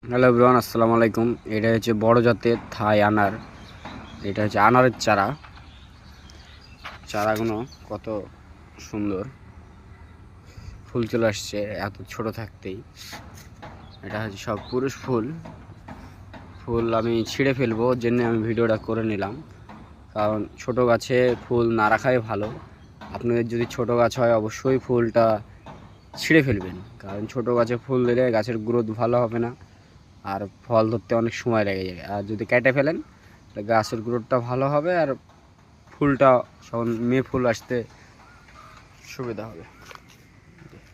Hello everyone, আসসালামু আলাইকুম। এটা হচ্ছে বড় জাতের থাই আনার। এটা হচ্ছে আনারের চারাগুলো কত সুন্দর ফুল চলে আসছে এত ছোট থাকতেই। এটা হচ্ছে সব পুরুষ ফুল। আমি ছিঁড়ে ফেলবো, ওর জন্য আমি ভিডিওটা করে নিলাম, কারণ ছোট গাছে ফুল না রাখাই ভালো। আপনাদের যদি ছোট গাছ হয় অবশ্যই ফুলটা ছিঁড়ে ফেলবেন, কারণ ছোট গাছে ফুল দিলে গাছের গ্রোথ ভালো হবে না, আর ফল ধরতে অনেক সময় লেগে যাবে। আর যদি কেটে ফেলেন তাহলে গাছের গ্রোথটা ভালো হবে, আর ফুলটা যখন মেয়ে ফুল আসতে সুবিধা হবে।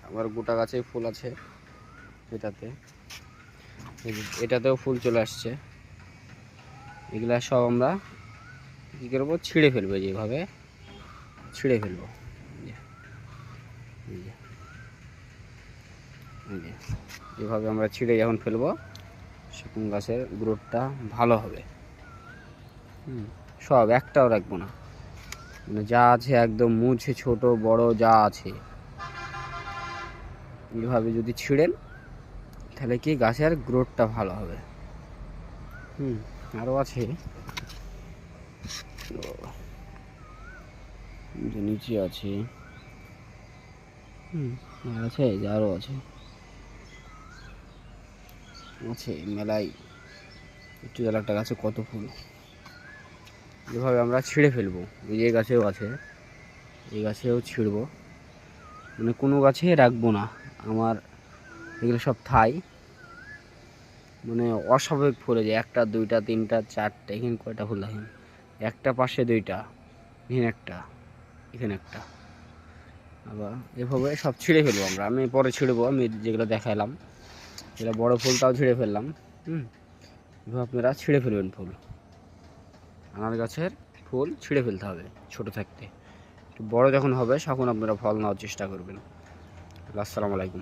আমার গোটা গাছে ফুল আছে, এটাতেও ফুল চলে আসছে। এগুলা সব আমরা কী করবো, ছিঁড়ে ফেলবো, যেভাবে ছিঁড়ে ফেলবো। এভাবে আমরা ছিঁড়ে যখন ফেলবো সেরকম গাছের গ্রোথটা ভালো হবে। সব একটাও রাখবো না, মানে যা আছে একদম মুছে ছোট বড় যা আছে এইভাবে যদি ছিঁড়েন তাহলে কি গাছের গ্রোথটা ভালো হবে। আরও আছে, যে নিচে আছে, আছে যে আরও আছে মেলাই। একটু একটা গাছে কত ফুল, যেভাবে আমরা ছিঁড়ে ফেলবো। এই গাছেও আছে, এই গাছেও ছিঁড়বো, মানে কোনো গাছে রাখবো না। আমার এগুলো সব থাই, মানে অস্বাভাবিক ফুলে যায়, একটা দুইটা তিনটা চারটা। এখানে কয়টা ফুল দেখেন, একটা পাশে দুইটা, এখানে একটা, এখানে একটা। আবার এভাবে সব ছিঁড়ে ফেলবো আমি পরে ছিঁড়বো। আমি যেগুলো দেখালাম এগুলো বড় ফুলটাও ছিঁড়ে ফেললাম। এভাবে আপনারা ছিঁড়ে ফেলবেন ফুল। আনার গাছের ফুল ছিঁড়ে ফেলতে হবে ছোট থাকতে। একটু বড় যখন হবে তখন আপনারা ফল নেওয়ার চেষ্টা করবেন। আসসালামু আলাইকুম।